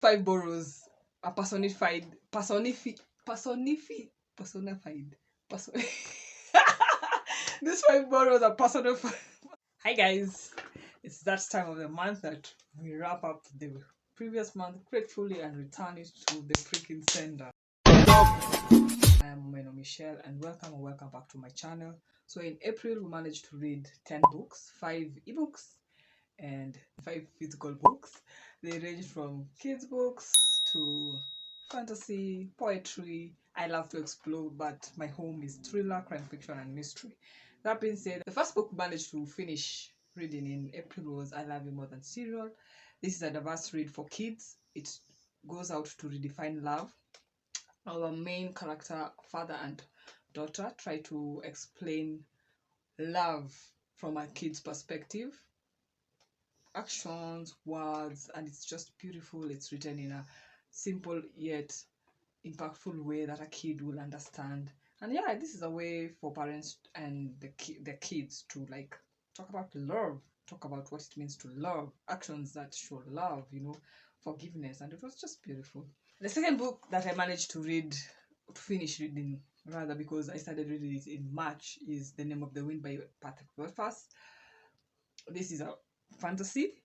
5 boroughs are personified. Person- These 5 boroughs are personified. Hi guys, it's that time of the month that we wrap up the previous month gratefully and return it to the freaking sender. I am Michelle and welcome back to my channel. So in April we managed to read 10 books, 5 ebooks and 5 physical books. They range from kids books to fantasy, poetry. I love to explore, but my home is thriller, crime fiction and mystery. That being said, the first book we managed to finish reading in April was I Love You More Than Cereal. This is a diverse read for kids. It goes out to redefine love. Our main character, father and daughter, try to explain love from a kid's perspective, actions, words, and it's just beautiful. It's written in a simple yet impactful way that a kid will understand. And yeah, this is a way for parents and the kids to like talk about love, talk about what it means to love, actions that show love, forgiveness, and it was just beautiful. The second book that I managed to finish reading rather, because I started reading it in March, is The Name of the Wind by Patrick Rothfuss. This is a fantasy.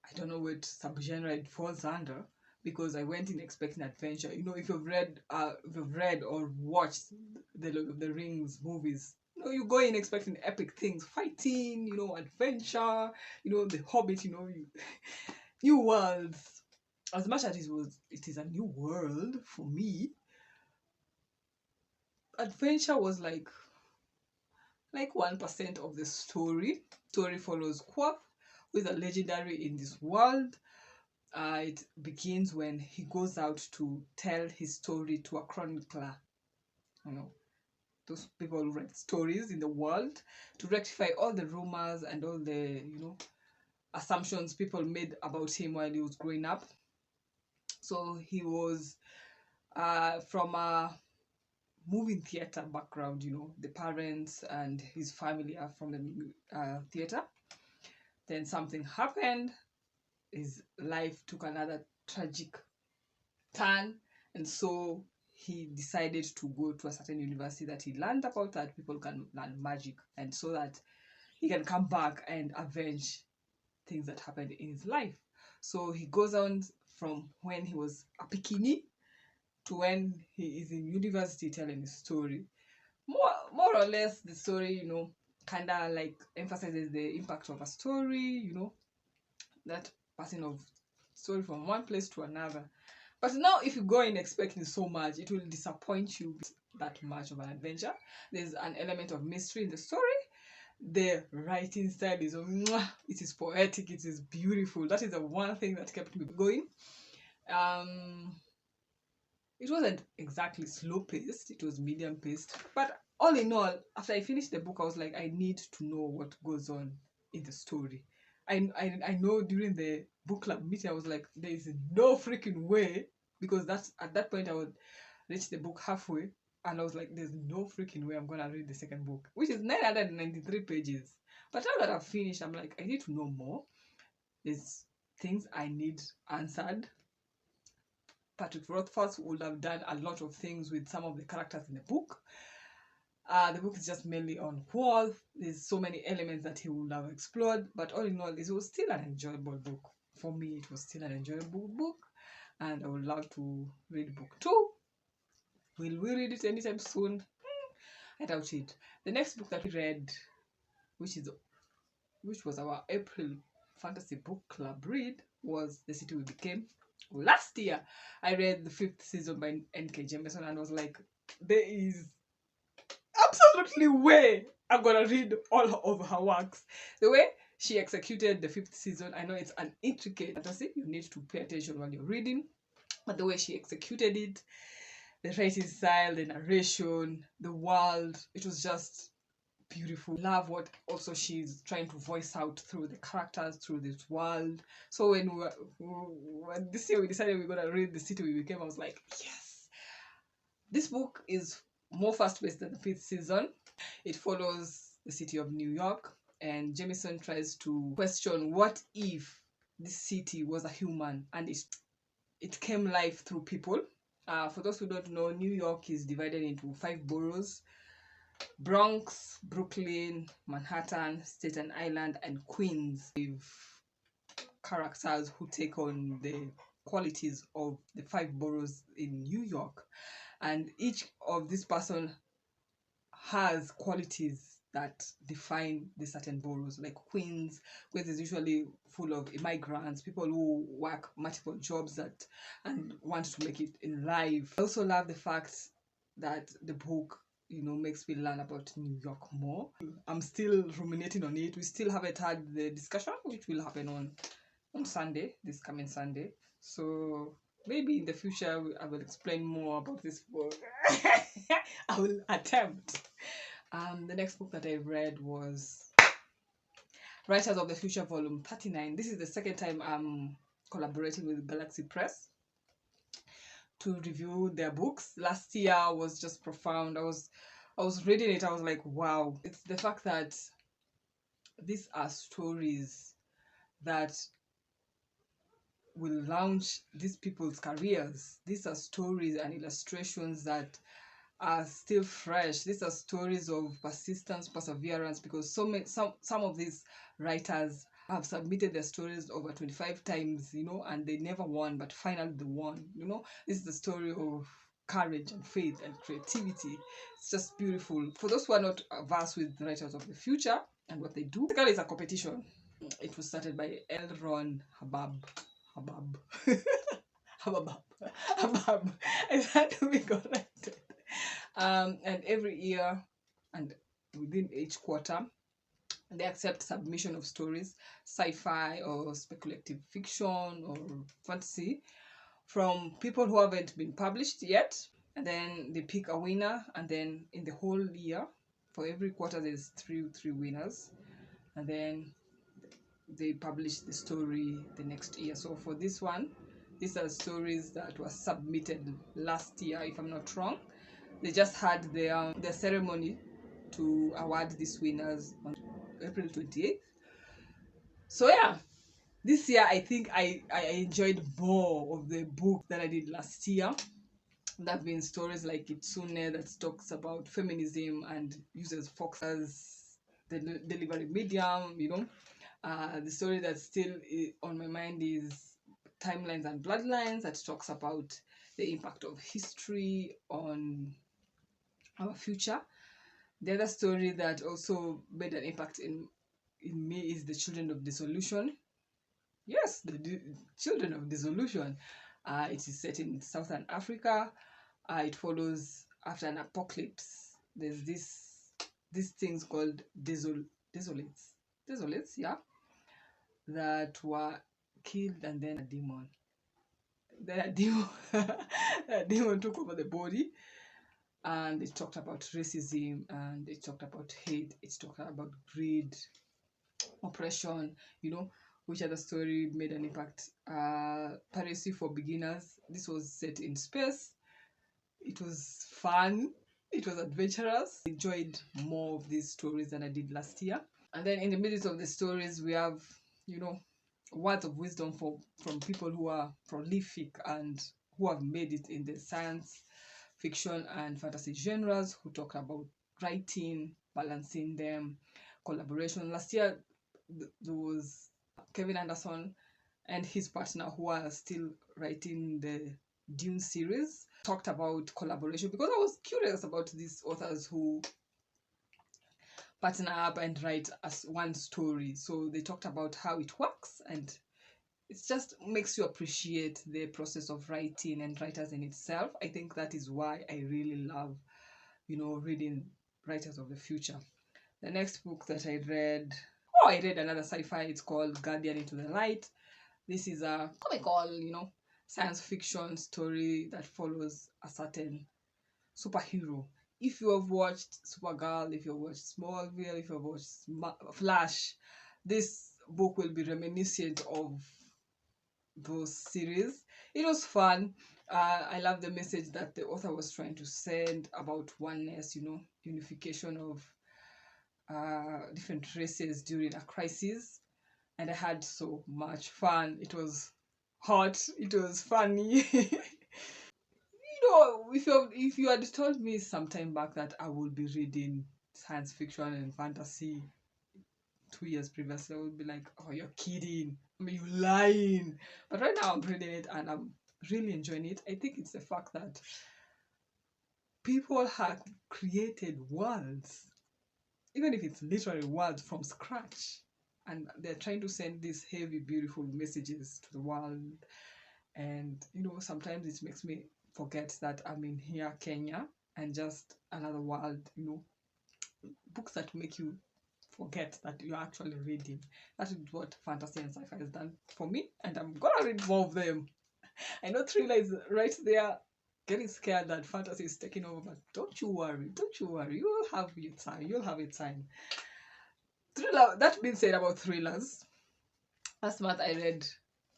I don't know what subgenre it falls under because I went in expecting adventure. If you've read or watched the Lord of the Rings movies, you go in expecting epic things, fighting, adventure, the Hobbit, new worlds. As much as it is a new world for me, adventure was like 1% of the story. Story follows Quoth, who is a legendary in this world. It begins when he goes out to tell his story to a chronicler. Those people who write stories in the world, to rectify all the rumors and all the assumptions people made about him while he was growing up. So he was from a moving theater background. The parents and his family are from the theater. Then something happened. His life took another tragic turn, and so he decided to go to a certain university that he learned about, that people can learn magic, and so that he can come back and avenge things that happened in his life. So he goes on from when he was a bikini to when he is in university telling his story. More or less, the story, kind of like emphasizes the impact of a story, that passing of story from one place to another. But now, if you go in expecting so much, it will disappoint you that much of an adventure. There's an element of mystery in the story. The writing style is, it is poetic, it is beautiful. That is the one thing that kept me going. It wasn't exactly slow paced, it was medium paced. But all in all, after I finished the book, I was like, I need to know what goes on in the story. I know during the book club meeting, I was like, there is no freaking way, because at that point I would reach the book halfway, and I was like, there's no freaking way I'm gonna read the second book, which is 993 pages. But now that I've finished, I'm like, I need to know more. There's things I need answered. Patrick Rothfuss would have done a lot of things with some of the characters in the book. The book is just mainly on Quoth. There's so many elements that he would have explored, but all in all, it was still an enjoyable book. For me, it was still an enjoyable book, and I would love to read book 2. Will we read it anytime soon? I doubt it. The next book that we read, which was our April fantasy book club read, was The City We Became. Last year, I read the 5th season by N.K. Jemisin and was like, there is absolutely way I'm gonna read all of her works. The way she executed the 5th season, I know it's an intricate fantasy, you need to pay attention when you're reading, but the way she executed it, the writing style, the narration, the world, it was just beautiful. Love what also she's trying to voice out through the characters, through this world. So when this year we decided we were gonna read The City We Became, I was like, yes. This book is more fast-paced than the 5th season. It follows the city of New York, and Jemisin tries to question what if this city was a human and it came live through people. For those who don't know, New York is divided into 5 boroughs: Bronx, Brooklyn, Manhattan, Staten Island, and Queens. With characters who take on the qualities of the 5 boroughs in New York, and each of this person has qualities that define the certain boroughs. Like Queens is usually full of immigrants, people who work multiple jobs that and want to make it in life. I also love the fact that the book, makes me learn about New York more. I'm still ruminating on it. We still haven't had the discussion, which will happen on Sunday, this coming Sunday. So maybe in the future I will explain more about this book. I will attempt. The next book that I read was Writers of the Future, Volume 39. This is the second time I'm collaborating with Galaxy Press to review their books. Last year was just profound. I was reading it, I was like, wow. It's the fact that these are stories that will launch these people's careers. These are stories and illustrations that are still fresh. These are stories of persistence, perseverance, because some of these writers have submitted their stories over 25 times, and they never won, but finally they won. This is the story of courage and faith and creativity. It's just beautiful. For those who are not versed with the Writers of the Future and what they do, basically it's a competition. It was started by L. Ron Hubbard. Habab. I had to be corrected. And every year and within each quarter, they accept submission of stories, sci-fi or speculative fiction or fantasy, from people who haven't been published yet. And then they pick a winner, and then in the whole year, for every quarter, there's three winners, and then they publish the story the next year. So for this one, these are stories that were submitted last year, if I'm not wrong. They just had their ceremony to award these winners on April 28th. So yeah, this year I think I enjoyed more of the book than I did last year. There have been stories like Itsune that talks about feminism and uses fox as the delivery medium, The story that's still on my mind is Timelines and Bloodlines, that talks about the impact of history on our future. The other story that also made an impact in me is The Children of Dissolution. Yes, the Children of Dissolution. It is set in Southern Africa. It follows after an apocalypse. There's these things called desolates, yeah, that were killed, and then a demon took over the body. And it talked about racism, and it talked about hate, it talked about greed, oppression, which other story made an impact? Piracy for Beginners. This was set in space. It was fun, it was adventurous. I enjoyed more of these stories than I did last year. And then in the middle of the stories, we have, words of wisdom from people who are prolific and who have made it in the science fiction and fantasy genres, who talk about writing, balancing them, collaboration. Last year, there was Kevin Anderson and his partner, who are still writing the Dune series, talked about collaboration, because I was curious about these authors who partner up and write as one story. So they talked about how it works, and it just makes you appreciate the process of writing and writers in itself. I think that is why I really love, reading Writers of the Future. The next book that I read another sci-fi. It's called Guardian Into the Light. This is a comical, science fiction story that follows a certain superhero. If you have watched Supergirl, if you have watched Smallville, if you have watched Flash, this book will be reminiscent of those series. It was fun. I love the message that the author was trying to send about oneness, unification of different races during a crisis. And I had so much fun. It was hot, it was funny. You know, if you had told me sometime back that I would be reading science fiction and fantasy 2 years previously, I would be like, oh, you're kidding. I mean, you lying. But right now I'm reading it and I'm really enjoying it. I think it's the fact that people have created worlds, even if it's literally worlds from scratch. And they're trying to send these heavy, beautiful messages to the world. And, you know, sometimes it makes me forget that I'm in here, Kenya, and just another world, you know, books that make you forget that you're actually reading. That is what fantasy and sci-fi has done for me, and I'm gonna read more of them. I know thriller is right there, getting scared that fantasy is taking over, but don't you worry, you'll have your time, Thriller, that being said about thrillers, last month I read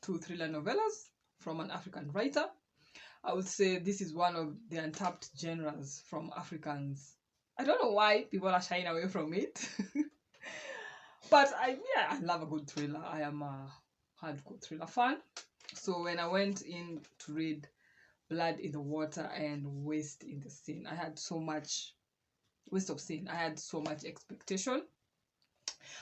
2 thriller novellas from an African writer. I would say this is one of the untapped genres from Africans. I don't know why people are shying away from it. But I love a good thriller. I am a hardcore thriller fan. So when I went in to read Blood in the Water and Waste in the Scene, I had so much waste of scene. I had so much expectation.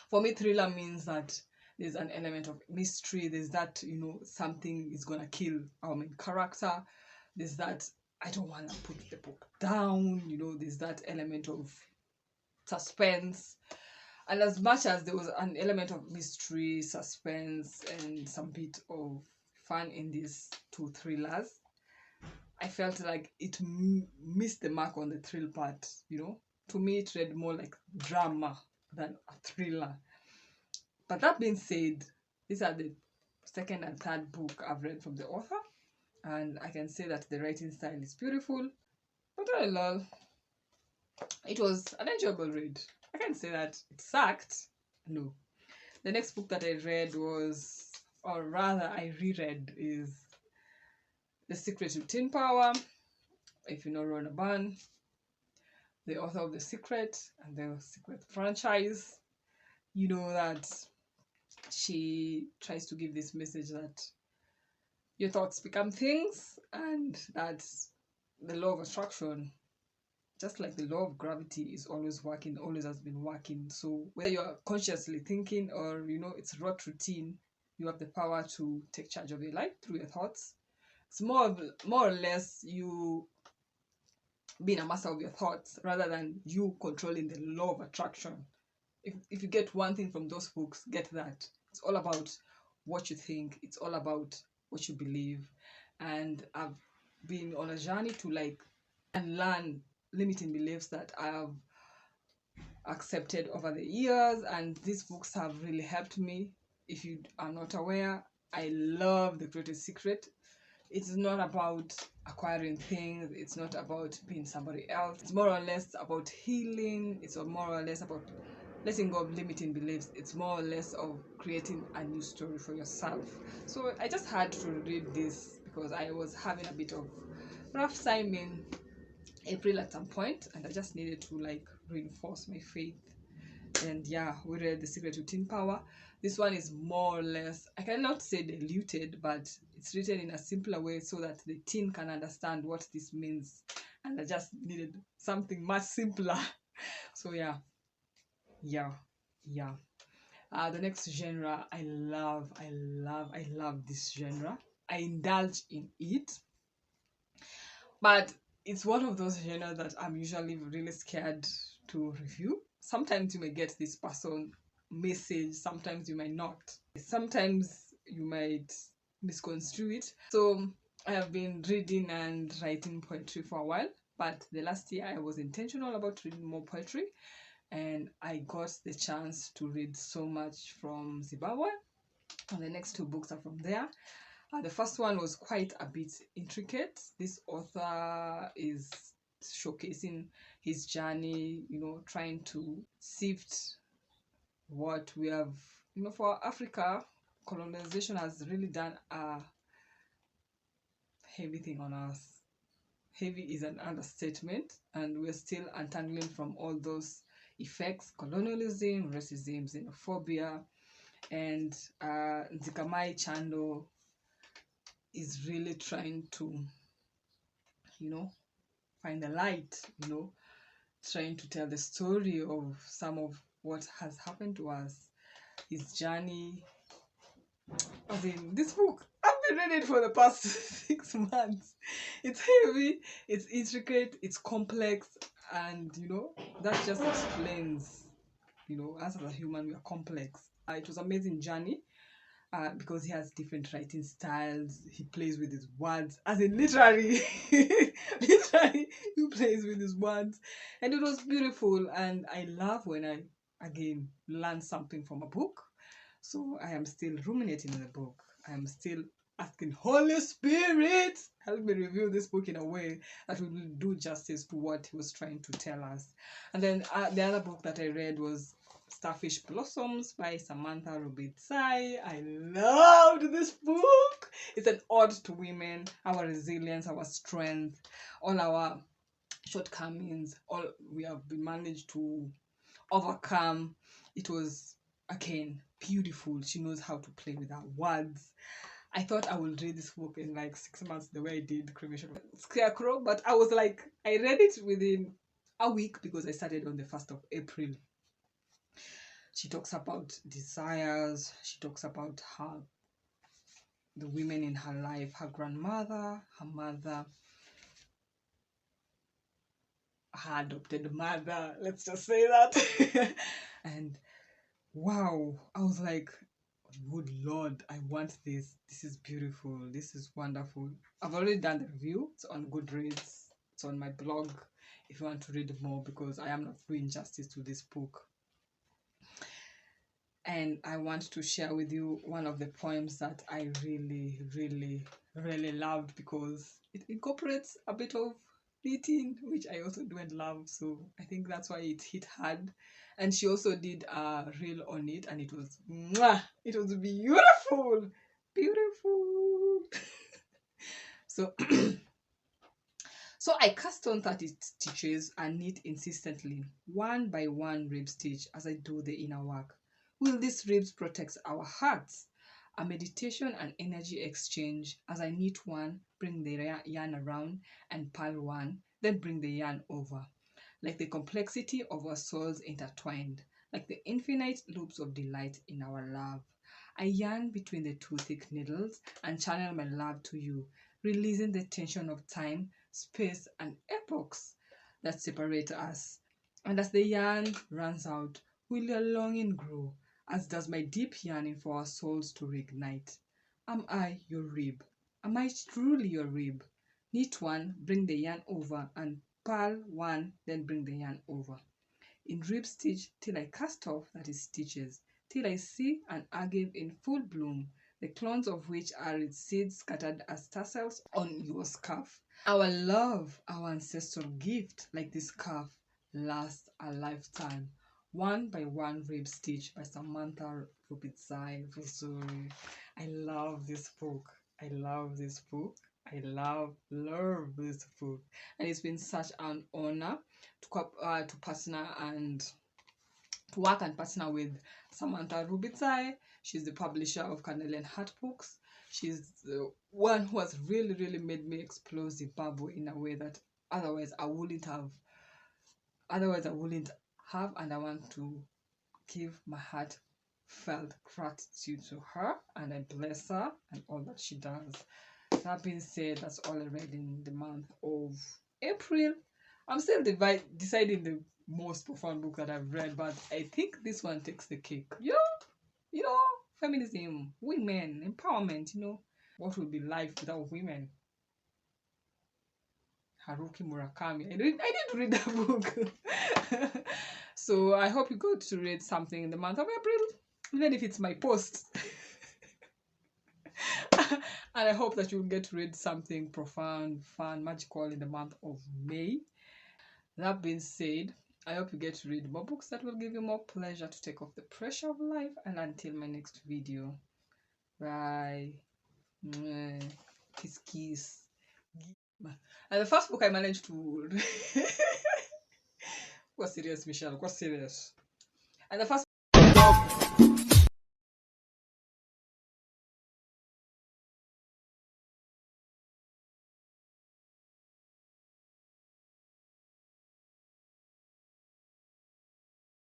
For me, thriller means that there's an element of mystery. There's that, you know, something is gonna kill our main character. There's that I don't want to put the book down. You know, there's that element of suspense. And as much as there was an element of mystery, suspense, and some bit of fun in these 2 thrillers, I felt like it missed the mark on the thrill part, you know. To me, it read more like drama than a thriller. But that being said, these are the second and third book I've read from the author, and I can say that the writing style is beautiful. But all in all, it was an enjoyable read. I can't say that it sucked. No. The next book that I read was, or rather I reread, is The Secret to Teen Power. If you know Rona Ban, the author of The Secret and the Secret franchise, you know that she tries to give this message that your thoughts become things, and that the law of attraction, just like the law of gravity, is always working, always has been working. So whether you're consciously thinking or, you know, it's rote routine, you have the power to take charge of your life through your thoughts. It's more or less you being a master of your thoughts rather than you controlling the law of attraction. If you get one thing from those books, get that. It's all about what you think. It's all about what you believe. And I've been on a journey to like unlearn limiting beliefs that I have accepted over the years, and these books have really helped me. If you are not aware, I love The Greatest Secret. It's not about acquiring things, it's not about being somebody else. It's more or less about healing, it's more or less about letting go of limiting beliefs. It's more or less of creating a new story for yourself. So I just had to read this because I was having a bit of rough time in April at some point, and I just needed to like reinforce my faith. And yeah, we read The Secret to Teen Power. This one is more or less, I cannot say diluted, but it's written in a simpler way so that the teen can understand what this means. And I just needed something much simpler. So yeah. The next genre, I love this genre. I indulge in it, but it's one of those genres that I'm usually really scared to review. Sometimes you may get this person message, sometimes you might not. Sometimes you might misconstrue it. So I have been reading and writing poetry for a while, but the last year I was intentional about reading more poetry, and I got the chance to read so much from Zimbabwe, and the next 2 books are from there. The first one was quite a bit intricate. This author is showcasing his journey, you know, trying to sift what we have, you know, for Africa. Colonization has really done a heavy thing on us. Heavy is an understatement, and we're still untangling from all those effects: colonialism, racism, xenophobia, and Nzikamai Chando is really trying to, find the light, trying to tell the story of some of what has happened to us, his journey. As in, this book, I've been reading it for the past 6 months. It's heavy, it's intricate, it's complex, and that just explains, us as a human, we are complex. It was an amazing journey. Because he has different writing styles, he plays with his words, as in literally, literally, he plays with his words, and it was beautiful. And I love when I again learn something from a book. So I am still ruminating in the book. I am still asking Holy Spirit, help me review this book in a way that will do justice to what he was trying to tell us. And then the other book that I read was Starfish Blossoms by Samantha Rubitsai. I loved this book. It's an ode to women, our resilience, our strength, all our shortcomings, all we have been managed to overcome. It was, again, beautiful. She knows how to play with her words. I thought I would read this book in like 6 months the way I did Cremation Scarecrow, but I was like, I read it within a week because I started on the 1st of April. She talks about desires. She talks about the women in her life, her grandmother, her mother, her adopted mother, let's just say that. And wow, I was like, good Lord, I want this. This is beautiful. This is wonderful. I've already done the review. It's on Goodreads. It's on my blog if you want to read more, because I am not doing justice to this book. And I want to share with you one of the poems that I really, really, really loved, because it incorporates a bit of knitting, which I also do and love. So I think that's why it hit hard. And she also did a reel on it, and it was mwah! It was beautiful, beautiful. So so I cast on 30 stitches and knit insistently, one by one rib stitch, as I do the inner work. Will these ribs protect our hearts? A meditation and energy exchange, as I knit one, bring the yarn around, and purl one, then bring the yarn over. Like the complexity of our souls intertwined, like the infinite loops of delight in our love. I yarn between the two thick needles and channel my love to you, releasing the tension of time, space, and epochs that separate us. And as the yarn runs out, will your longing grow, as does my deep yearning for our souls to reignite. Am I your rib? Am I truly your rib? Knit one, bring the yarn over, and purl one, then bring the yarn over. In rib stitch till I cast off, that is stitches, till I see an agave in full bloom, the clones of which are its seeds scattered as tassels on your scarf. Our love, our ancestral gift, like this scarf, lasts a lifetime. One by one rib stitch by Samantha Rubitsai. I love this book. I love this book. I love this book. And it's been such an honor to partner and to work and partner with Samantha Rubitsai. She's the publisher of Canadian Heart Books. She's the one who has really, really made me explore the Bible in a way that otherwise I wouldn't have. And I want to give my heartfelt gratitude to her, and I bless her and all that she does. That being said, that's all I read in the month of April. I'm still deciding the most profound book that I've read, but I think this one takes the cake. Feminism, women, empowerment, what would be life without women? Haruki Murakami. I did read that book. So I hope you got to read something in the month of April, even if it's my post. And I hope that you'll get to read something profound, fun, magical in the month of May. That being said, I hope you get to read more books that will give you more pleasure to take off the pressure of life. And until my next video, bye. Kiss, kiss. And the first book I managed to... Go serious, Michelle. Go serious. And the first